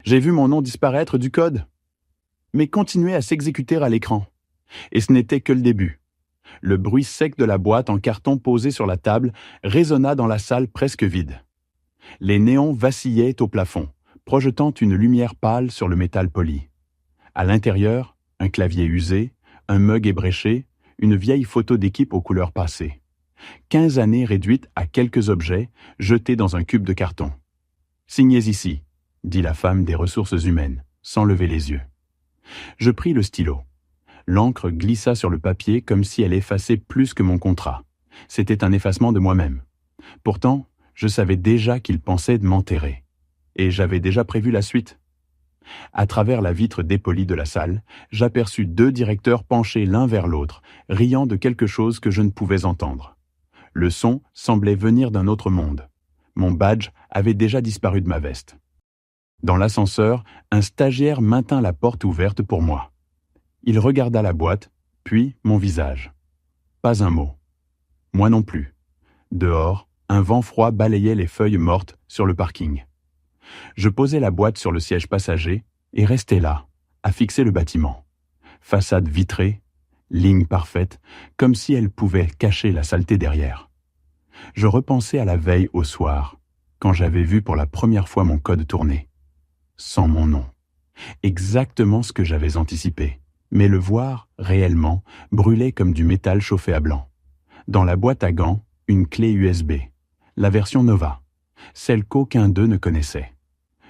J'ai vu mon nom disparaître du code, mais continuer à s'exécuter à l'écran. Et ce n'était que le début. Le bruit sec de la boîte en carton posée sur la table résonna dans la salle presque vide. Les néons vacillaient au plafond, projetant une lumière pâle sur le métal poli. À l'intérieur, un clavier usé, un mug ébréché, une vieille photo d'équipe aux couleurs passées. 15 années réduites à quelques objets jetés dans un cube de carton. « Signez ici », dit la femme des ressources humaines, sans lever les yeux. Je pris le stylo. L'encre glissa sur le papier comme si elle effaçait plus que mon contrat. C'était un effacement de moi-même. Pourtant, je savais déjà qu'il pensait de m'enterrer. Et j'avais déjà prévu la suite. À travers la vitre dépolie de la salle, j'aperçus 2 directeurs penchés l'un vers l'autre, riant de quelque chose que je ne pouvais entendre. Le son semblait venir d'un autre monde. Mon badge avait déjà disparu de ma veste. Dans l'ascenseur, un stagiaire maintint la porte ouverte pour moi. Il regarda la boîte, puis mon visage. Pas un mot. Moi non plus. Dehors, un vent froid balayait les feuilles mortes sur le parking. Je posai la boîte sur le siège passager et restai là, à fixer le bâtiment. Façade vitrée, ligne parfaite, comme si elle pouvait cacher la saleté derrière. Je repensai à la veille au soir, quand j'avais vu pour la première fois mon code tourner. Sans mon nom. Exactement ce que j'avais anticipé. Mais le voir, réellement, brûlait comme du métal chauffé à blanc. Dans la boîte à gants, une clé USB. La version Nova. Celle qu'aucun d'eux ne connaissait.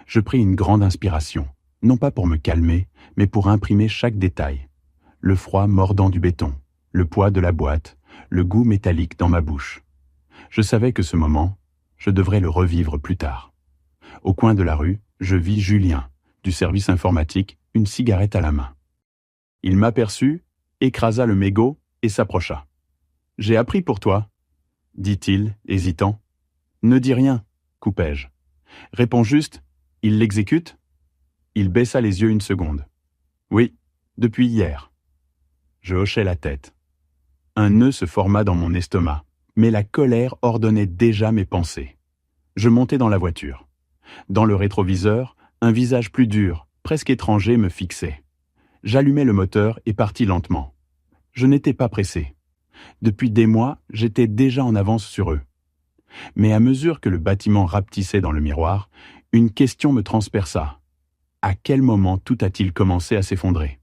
Je pris une grande inspiration, non pas pour me calmer, mais pour imprimer chaque détail. Le froid mordant du béton, le poids de la boîte, le goût métallique dans ma bouche. Je savais que ce moment, je devrais le revivre plus tard. Au coin de la rue, je vis Julien, du service informatique, une cigarette à la main. Il m'aperçut, écrasa le mégot et s'approcha. « J'ai appris pour toi, » dit-il, hésitant. « Ne dis rien, coupai-je. Réponds juste, il l'exécute ?» Il baissa les yeux une seconde. « Oui, depuis hier. » Je hochai la tête. Un nœud se forma dans mon estomac, mais la colère ordonnait déjà mes pensées. Je montai dans la voiture. Dans le rétroviseur, un visage plus dur, presque étranger, me fixait. J'allumai le moteur et partis lentement. Je n'étais pas pressé. Depuis des mois, j'étais déjà en avance sur eux. Mais à mesure que le bâtiment rapetissait dans le miroir, une question me transperça. À quel moment tout a-t-il commencé à s'effondrer ?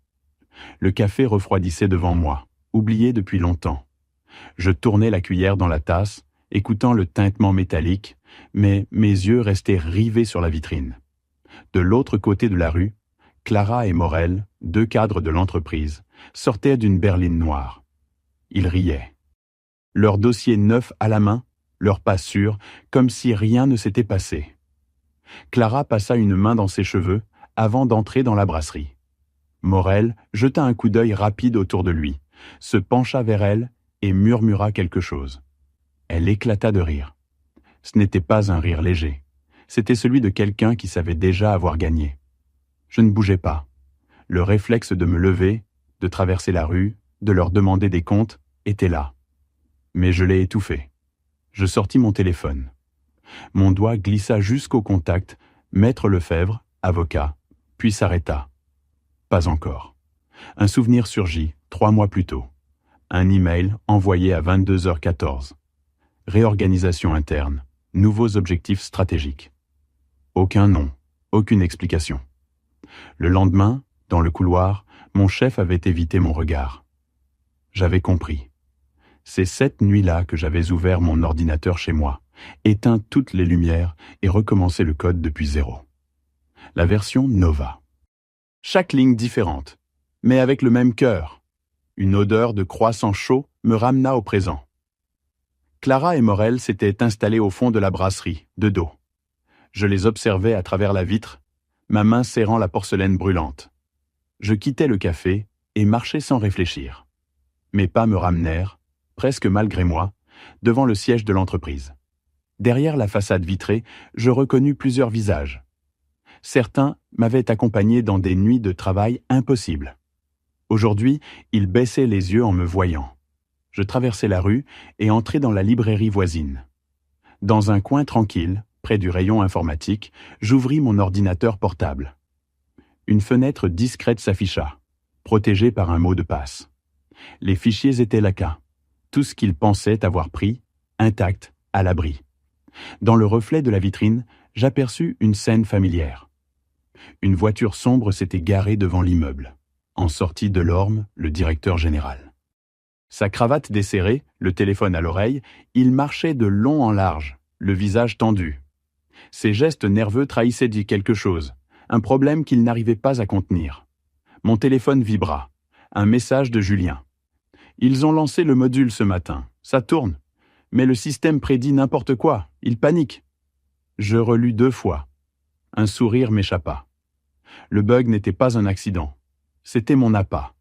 Le café refroidissait devant moi, oublié depuis longtemps. Je tournais la cuillère dans la tasse, écoutant le tintement métallique, mais mes yeux restaient rivés sur la vitrine. De l'autre côté de la rue, Clara et Morel, 2 cadres de l'entreprise, sortaient d'une berline noire. Ils riaient. Leur dossier neuf à la main, leurs pas sûrs, comme si rien ne s'était passé. Clara passa une main dans ses cheveux avant d'entrer dans la brasserie. Morel jeta un coup d'œil rapide autour de lui, se pencha vers elle et murmura quelque chose. Elle éclata de rire. Ce n'était pas un rire léger. C'était celui de quelqu'un qui savait déjà avoir gagné. Je ne bougeais pas. Le réflexe de me lever, de traverser la rue, de leur demander des comptes, était là. Mais je l'ai étouffé. Je sortis mon téléphone. Mon doigt glissa jusqu'au contact, Maître Lefebvre, avocat, puis s'arrêta. Pas encore. Un souvenir surgit, 3 mois plus tôt. Un email envoyé à 22h14. Réorganisation interne, nouveaux objectifs stratégiques. Aucun nom, aucune explication. Le lendemain, dans le couloir, mon chef avait évité mon regard. J'avais compris. C'est cette nuit-là que j'avais ouvert mon ordinateur chez moi, éteint toutes les lumières et recommencé le code depuis 0. La version Nova. Chaque ligne différente, mais avec le même cœur. Une odeur de croissant chaud me ramena au présent. Clara et Morel s'étaient installés au fond de la brasserie, de dos. Je les observais à travers la vitre, ma main serrant la porcelaine brûlante. Je quittais le café et marchais sans réfléchir. Mes pas me ramenèrent, presque malgré moi, devant le siège de l'entreprise. Derrière la façade vitrée, je reconnus plusieurs visages. Certains m'avaient accompagné dans des nuits de travail impossibles. Aujourd'hui, ils baissaient les yeux en me voyant. Je traversai la rue et entrai dans la librairie voisine. Dans un coin tranquille, près du rayon informatique, j'ouvris mon ordinateur portable, Une fenêtre discrète s'afficha, protégée par un mot de passe. Les fichiers étaient là-bas. Tout ce qu'ils pensaient avoir pris, intact, à l'abri. Dans le reflet de la vitrine, j'aperçus une scène familière. Une voiture sombre s'était garée devant l'immeuble. En sortit Delorme, le directeur général. Sa cravate desserrée, le téléphone à l'oreille, il marchait de long en large, le visage tendu. Ses gestes nerveux trahissaient quelque chose, un problème qu'il n'arrivait pas à contenir. Mon téléphone vibra. Un message de Julien. Ils ont lancé le module ce matin. Ça tourne. Mais le système prédit n'importe quoi. Il panique. Je relus 2 fois. Un sourire m'échappa. Le bug n'était pas un accident. C'était mon appât.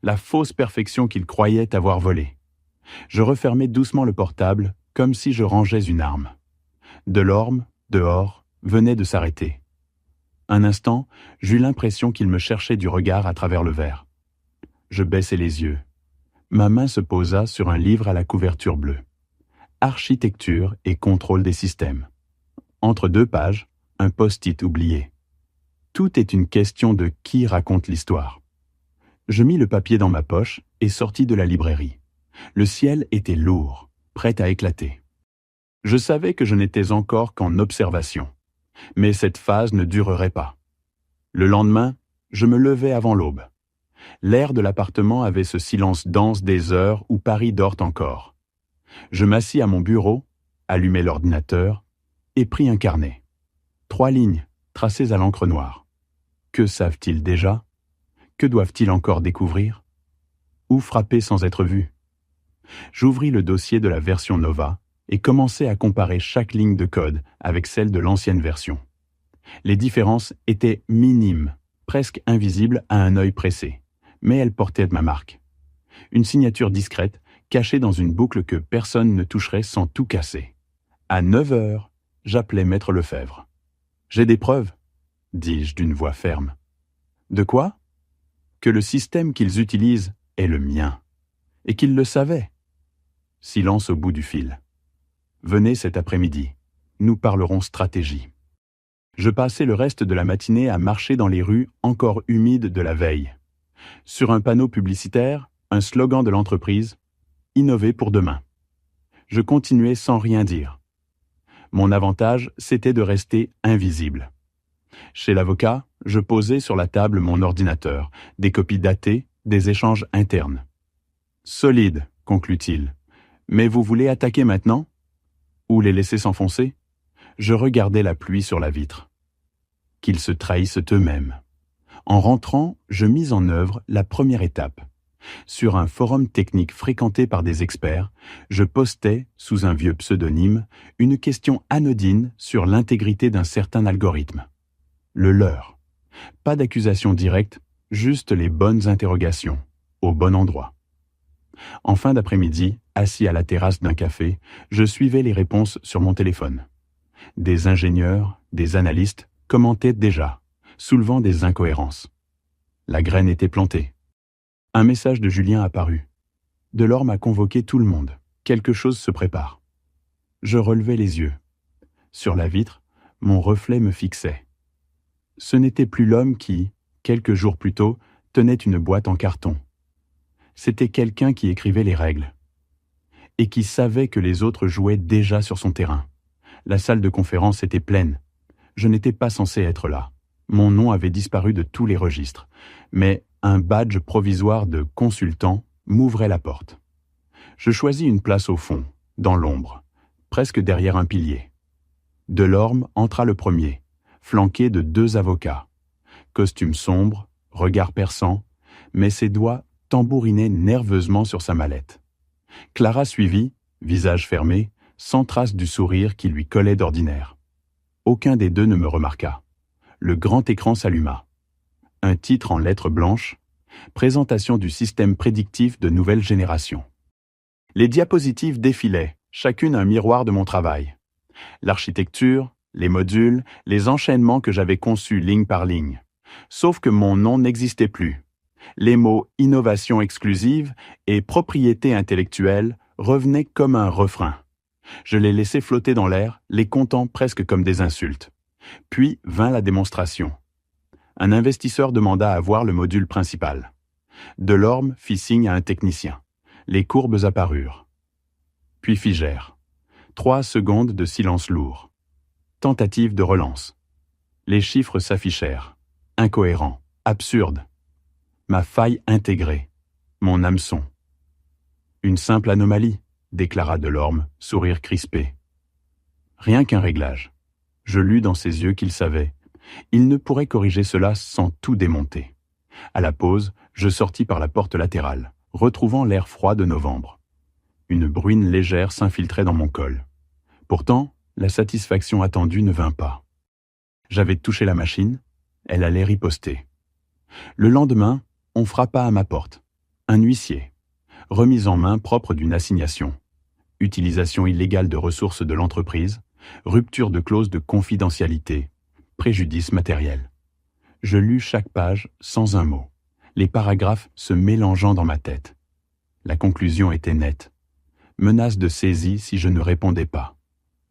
La fausse perfection qu'il croyait avoir volée. Je refermai doucement le portable, comme si je rangeais une arme. Delorme, dehors, venait de s'arrêter. Un instant, j'eus l'impression qu'il me cherchait du regard à travers le verre. Je baissai les yeux. Ma main se posa sur un livre à la couverture bleue. Architecture et contrôle des systèmes. Entre 2 pages, un post-it oublié. Tout est une question de qui raconte l'histoire. Je mis le papier dans ma poche et sortis de la librairie. Le ciel était lourd, prêt à éclater. Je savais que je n'étais encore qu'en observation. Mais cette phase ne durerait pas. Le lendemain, je me levai avant l'aube. L'air de l'appartement avait ce silence dense des heures où Paris dort encore. Je m'assis à mon bureau, allumai l'ordinateur et pris un carnet. 3 lignes, tracées à l'encre noire. Que savent-ils déjà? Que doivent-ils encore découvrir? Où frapper sans être vus? J'ouvris le dossier de la version Nova et commençai à comparer chaque ligne de code avec celle de l'ancienne version. Les différences étaient minimes, presque invisibles à un œil pressé, mais elles portaient ma marque. Une signature discrète, cachée dans une boucle que personne ne toucherait sans tout casser. À 9 heures, j'appelai Maître Lefebvre. « J'ai des preuves, » dis-je d'une voix ferme. « De quoi ? Que le système qu'ils utilisent est le mien, et qu'ils le savaient. » Silence au bout du fil. « Venez cet après-midi, nous parlerons stratégie. » Je passai le reste de la matinée à marcher dans les rues encore humides de la veille. Sur un panneau publicitaire, un slogan de l'entreprise « Innover pour demain ». Je continuais sans rien dire. Mon avantage, c'était de rester invisible. Chez l'avocat, je posais sur la table mon ordinateur, des copies datées, des échanges internes. « Solide », conclut-il. « Mais vous voulez attaquer maintenant ? Ou les laisser s'enfoncer ? » Je regardais la pluie sur la vitre. Qu'ils se trahissent eux-mêmes. En rentrant, je mis en œuvre la première étape. Sur un forum technique fréquenté par des experts, je postais, sous un vieux pseudonyme, une question anodine sur l'intégrité d'un certain algorithme. Le leur. Pas d'accusation directe, juste les bonnes interrogations, au bon endroit. En fin d'après-midi, assis à la terrasse d'un café, je suivais les réponses sur mon téléphone. Des ingénieurs, des analystes commentaient déjà, soulevant des incohérences. La graine était plantée. Un message de Julien apparut. Delorme a convoqué tout le monde. Quelque chose se prépare. Je relevai les yeux. Sur la vitre, mon reflet me fixait. Ce n'était plus l'homme qui, quelques jours plus tôt, tenait une boîte en carton. C'était quelqu'un qui écrivait les règles. Et qui savait que les autres jouaient déjà sur son terrain. La salle de conférence était pleine. Je n'étais pas censé être là. Mon nom avait disparu de tous les registres. Mais un badge provisoire de consultant m'ouvrait la porte. Je choisis une place au fond, dans l'ombre, presque derrière un pilier. Delorme entra le premier, flanqué de 2 avocats. Costume sombre, regard perçant, mais ses doigts tambourinaient nerveusement sur sa mallette. Clara suivit, visage fermé, sans trace du sourire qui lui collait d'ordinaire. Aucun des 2 ne me remarqua. Le grand écran s'alluma. Un titre en lettres blanches, présentation du système prédictif de nouvelle génération. Les diapositives défilaient, chacune un miroir de mon travail. L'architecture, les modules, les enchaînements que j'avais conçus ligne par ligne. Sauf que mon nom n'existait plus. Les mots « innovation exclusive » et « propriété intellectuelle » revenaient comme un refrain. Je les laissai flotter dans l'air, les comptant presque comme des insultes. Puis vint la démonstration. Un investisseur demanda à voir le module principal. Delorme fit signe à un technicien. Les courbes apparurent. Puis figèrent. 3 secondes de silence lourd. Tentative de relance. Les chiffres s'affichèrent. Incohérents, absurdes. Ma faille intégrée. Mon hameçon. Une simple anomalie, déclara Delorme, sourire crispé. Rien qu'un réglage. Je lus dans ses yeux qu'il savait. Il ne pourrait corriger cela sans tout démonter. À la pause, je sortis par la porte latérale, retrouvant l'air froid de novembre. Une bruine légère s'infiltrait dans mon col. Pourtant, la satisfaction attendue ne vint pas. J'avais touché la machine, elle allait riposter. Le lendemain, on frappa à ma porte. Un huissier. Remise en main propre d'une assignation. Utilisation illégale de ressources de l'entreprise, rupture de clause de confidentialité, préjudice matériel. Je lus chaque page sans un mot, les paragraphes se mélangeant dans ma tête. La conclusion était nette. Menace de saisie si je ne répondais pas.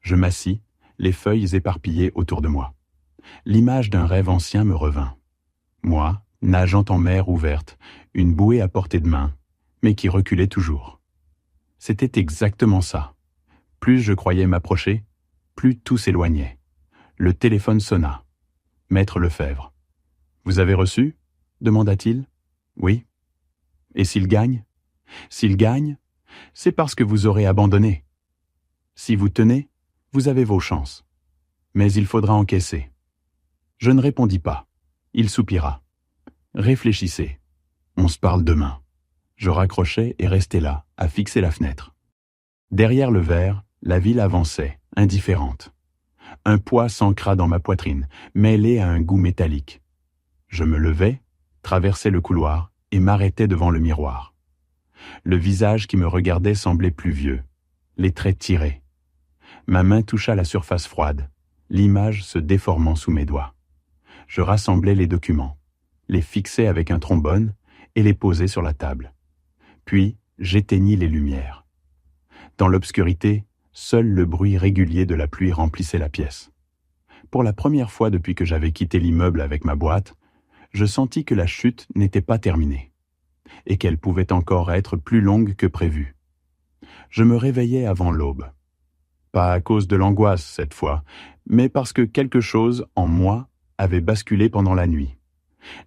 Je m'assis, les feuilles éparpillées autour de moi. L'image d'un rêve ancien me revint. Moi, nageant en mer ouverte, une bouée à portée de main, mais qui reculait toujours. C'était exactement ça. Plus je croyais m'approcher, plus tout s'éloignait. Le téléphone sonna. Maître Lefebvre. « Vous avez reçu ?» demanda-t-il. « Oui. »« Et s'il gagne ?»« S'il gagne, c'est parce que vous aurez abandonné. Si vous tenez, vous avez vos chances. Mais il faudra encaisser. » Je ne répondis pas. Il soupira. « Réfléchissez. On se parle demain. » Je raccrochai et restai là, à fixer la fenêtre. Derrière le verre, la ville avançait, indifférente. Un poids s'ancra dans ma poitrine, mêlé à un goût métallique. Je me levai, traversai le couloir et m'arrêtai devant le miroir. Le visage qui me regardait semblait plus vieux, les traits tirés. Ma main toucha la surface froide, l'image se déformant sous mes doigts. Je rassemblai les documents, les fixai avec un trombone et les posai sur la table. Puis, j'éteignis les lumières. Dans l'obscurité, seul le bruit régulier de la pluie remplissait la pièce. Pour la première fois depuis que j'avais quitté l'immeuble avec ma boîte, je sentis que la chute n'était pas terminée, et qu'elle pouvait encore être plus longue que prévu. Je me réveillai avant l'aube. Pas à cause de l'angoisse cette fois, mais parce que quelque chose en moi avait basculé pendant la nuit.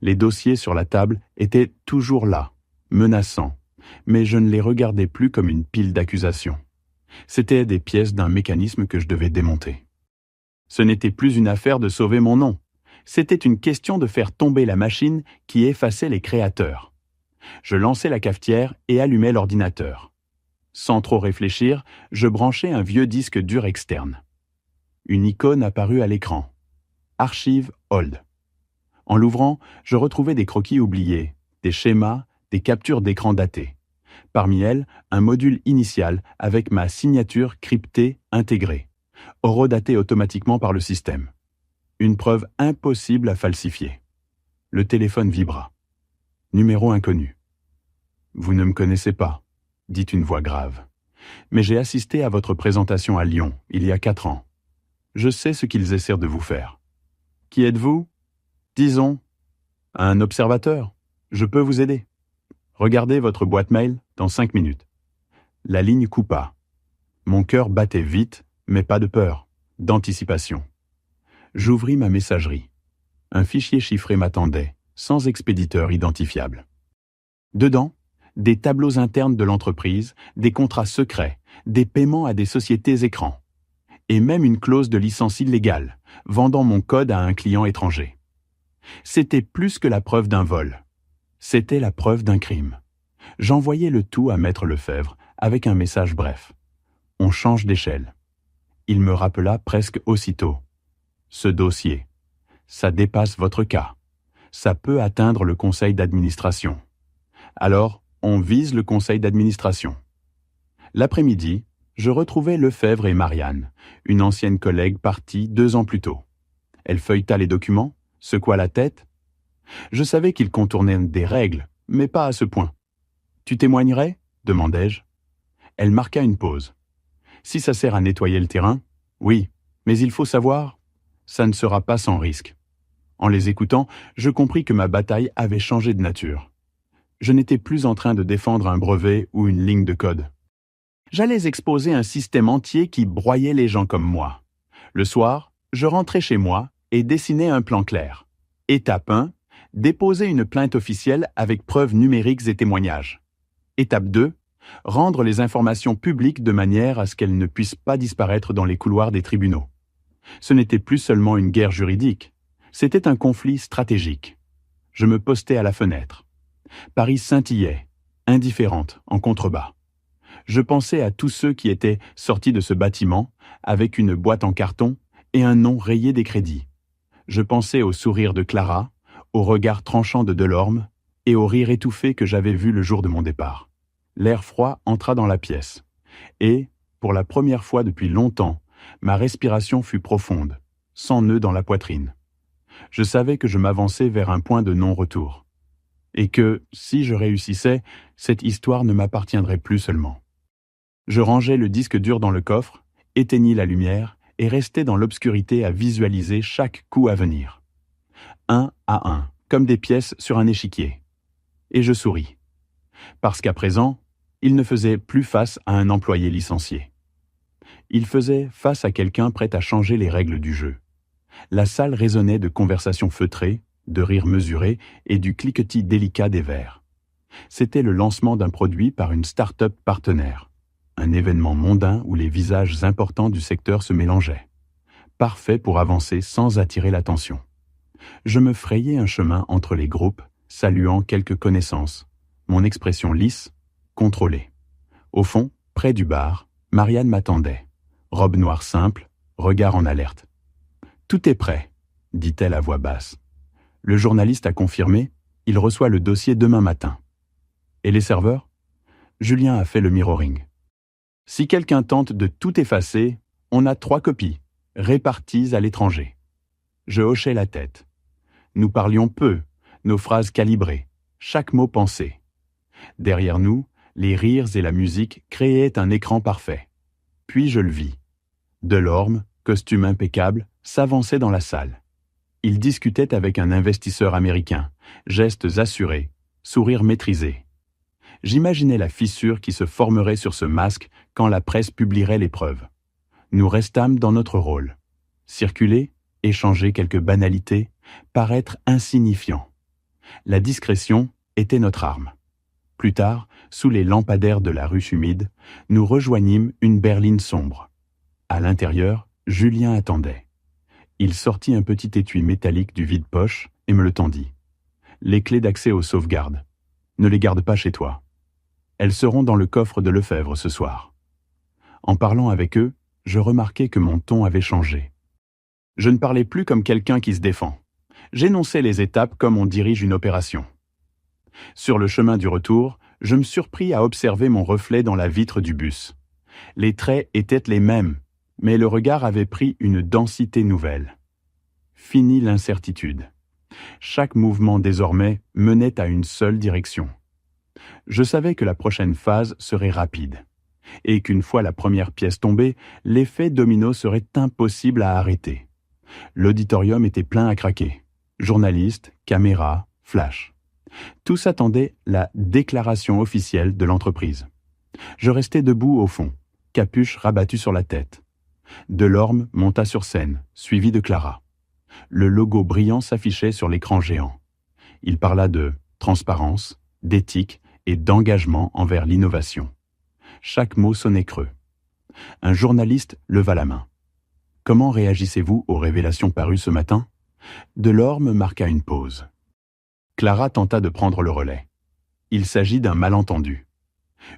Les dossiers sur la table étaient toujours là, menaçants, mais je ne les regardais plus comme une pile d'accusations. C'étaient des pièces d'un mécanisme que je devais démonter. Ce n'était plus une affaire de sauver mon nom. C'était une question de faire tomber la machine qui effaçait les créateurs. Je lançai la cafetière et allumai l'ordinateur. Sans trop réfléchir, je branchai un vieux disque dur externe. Une icône apparut à l'écran. Archive Old. En l'ouvrant, je retrouvai des croquis oubliés, des schémas, des captures d'écran datées. Parmi elles, un module initial avec ma signature cryptée intégrée, horodatée automatiquement par le système. Une preuve impossible à falsifier. Le téléphone vibra. Numéro inconnu. « Vous ne me connaissez pas », dit une voix grave. « Mais j'ai assisté à votre présentation à Lyon, il y a 4 ans. Je sais ce qu'ils essaient de vous faire. Qui êtes-vous ? Disons, un observateur. Je peux vous aider. Regardez votre boîte mail dans 5 minutes. » La ligne coupa. Mon cœur battait vite, mais pas de peur, d'anticipation. J'ouvris ma messagerie. Un fichier chiffré m'attendait, sans expéditeur identifiable. Dedans, des tableaux internes de l'entreprise, des contrats secrets, des paiements à des sociétés écrans, et même une clause de licence illégale, vendant mon code à un client étranger. C'était plus que la preuve d'un vol. C'était la preuve d'un crime. J'envoyai le tout à Maître Lefebvre avec un message bref. On change d'échelle. Il me rappela presque aussitôt. Ce dossier, ça dépasse votre cas. Ça peut atteindre le conseil d'administration. Alors, on vise le conseil d'administration. L'après-midi, je retrouvai Lefebvre et Marianne, une ancienne collègue partie 2 ans plus tôt. Elle feuilleta les documents, secoua la tête. Je savais qu'ils contournaient des règles, mais pas à ce point. « Tu témoignerais ?» demandai-je. Elle marqua une pause. « Si ça sert à nettoyer le terrain, oui, mais il faut savoir, ça ne sera pas sans risque. En les écoutant, je compris que ma bataille avait changé de nature. Je n'étais plus en train de défendre un brevet ou une ligne de code. J'allais exposer un système entier qui broyait les gens comme moi. Le soir, je rentrais chez moi et dessinais un plan clair. Étape 1, déposer une plainte officielle avec preuves numériques et témoignages. Étape 2, rendre les informations publiques de manière à ce qu'elles ne puissent pas disparaître dans les couloirs des tribunaux. Ce n'était plus seulement une guerre juridique, c'était un conflit stratégique. Je me postais à la fenêtre. Paris scintillait, indifférente, en contrebas. Je pensais à tous ceux qui étaient sortis de ce bâtiment avec une boîte en carton et un nom rayé des crédits. Je pensais au sourire de Clara, au regard tranchant de Delorme et au rire étouffé que j'avais vu le jour de mon départ. L'air froid entra dans la pièce et, pour la première fois depuis longtemps, ma respiration fut profonde, sans nœud dans la poitrine. Je savais que je m'avançais vers un point de non-retour et que, si je réussissais, cette histoire ne m'appartiendrait plus seulement. Je rangeai le disque dur dans le coffre, éteignis la lumière et restai dans l'obscurité à visualiser chaque coup à venir. Un à un, comme des pièces sur un échiquier. Et je souris. Parce qu'à présent, il ne faisait plus face à un employé licencié. Il faisait face à quelqu'un prêt à changer les règles du jeu. La salle résonnait de conversations feutrées, de rires mesurés et du cliquetis délicat des verres. C'était le lancement d'un produit par une start-up partenaire. Un événement mondain où les visages importants du secteur se mélangeaient. Parfait pour avancer sans attirer l'attention. Je me frayais un chemin entre les groupes, saluant quelques connaissances. Mon expression lisse, contrôlée. Au fond, près du bar, Marianne m'attendait. Robe noire simple, regard en alerte. « Tout est prêt », dit-elle à voix basse. Le journaliste a confirmé, il reçoit le dossier demain matin. Et les serveurs ? Julien a fait le mirroring. Si quelqu'un tente de tout effacer, on a 3 copies, réparties à l'étranger. Je hochai la tête. Nous parlions peu, nos phrases calibrées, chaque mot pensé. Derrière nous, les rires et la musique créaient un écran parfait. Puis je le vis. Delorme, costume impeccable, s'avançait dans la salle. Il discutait avec un investisseur américain, gestes assurés, sourire maîtrisé. J'imaginais la fissure qui se formerait sur ce masque quand la presse publierait les preuves. Nous restâmes dans notre rôle. Circuler, échanger quelques banalités, paraître insignifiant. La discrétion était notre arme. Plus tard, sous les lampadaires de la ruche humide, nous rejoignîmes une berline sombre. À l'intérieur, Julien attendait. Il sortit un petit étui métallique du vide-poche et me le tendit. Les clés d'accès aux sauvegardes. Ne les garde pas chez toi. Elles seront dans le coffre de Lefebvre ce soir. En parlant avec eux, je remarquai que mon ton avait changé. Je ne parlais plus comme quelqu'un qui se défend. J'énonçais les étapes comme on dirige une opération. Sur le chemin du retour, je me surpris à observer mon reflet dans la vitre du bus. Les traits étaient les mêmes, mais le regard avait pris une densité nouvelle. Fini l'incertitude. Chaque mouvement désormais menait à une seule direction. Je savais que la prochaine phase serait rapide, et qu'une fois la première pièce tombée, l'effet domino serait impossible à arrêter. L'auditorium était plein à craquer. Journalistes, caméras, flash. Tous attendaient la déclaration officielle de l'entreprise. Je restais debout au fond, capuche rabattue sur la tête. Delorme monta sur scène, suivi de Clara. Le logo brillant s'affichait sur l'écran géant. Il parla de transparence, d'éthique et d'engagement envers l'innovation. Chaque mot sonnait creux. Un journaliste leva la main. « Comment réagissez-vous aux révélations parues ce matin ?» Delorme marqua une pause. Clara tenta de prendre le relais. Il s'agit d'un malentendu.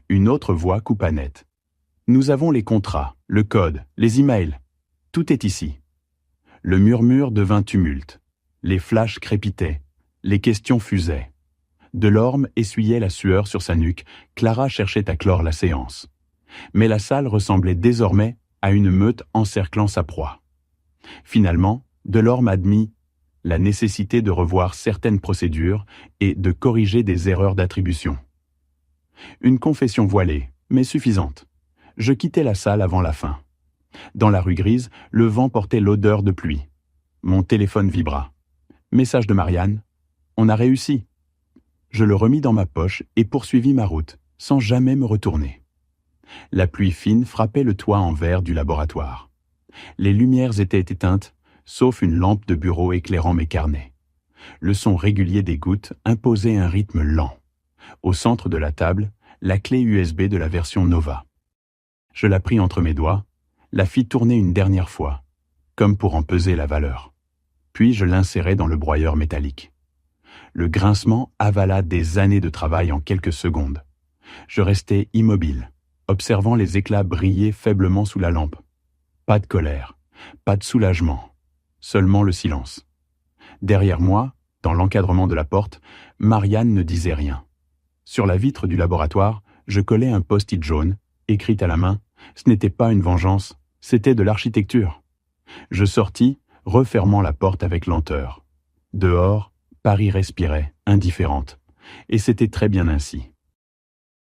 Une autre voix coupa net. « Nous avons les contrats, le code, les emails. Tout est ici. » Le murmure devint tumulte. Les flashs crépitaient. Les questions fusaient. Delorme essuyait la sueur sur sa nuque. Clara cherchait à clore la séance. Mais la salle ressemblait désormais à une meute encerclant sa proie. Finalement, Delorme admit la nécessité de revoir certaines procédures et de corriger des erreurs d'attribution. Une confession voilée, mais suffisante. Je quittai la salle avant la fin. Dans la rue grise, le vent portait l'odeur de pluie. Mon téléphone vibra. Message de Marianne. On a réussi. Je le remis dans ma poche et poursuivis ma route, sans jamais me retourner. La pluie fine frappait le toit en verre du laboratoire. Les lumières étaient éteintes, sauf une lampe de bureau éclairant mes carnets. Le son régulier des gouttes imposait un rythme lent. Au centre de la table, la clé USB de la version Nova. Je la pris entre mes doigts, la fis tourner une dernière fois, comme pour en peser la valeur. Puis je l'insérai dans le broyeur métallique. Le grincement avala des années de travail en quelques secondes. Je restais immobile, observant les éclats briller faiblement sous la lampe. Pas de colère, pas de soulagement, seulement le silence. Derrière moi, dans l'encadrement de la porte, Marianne ne disait rien. Sur la vitre du laboratoire, je collais un post-it jaune, écrit à la main. Ce n'était pas une vengeance, c'était de l'architecture. Je sortis, refermant la porte avec lenteur. Dehors, Paris respirait, indifférente. Et c'était très bien ainsi.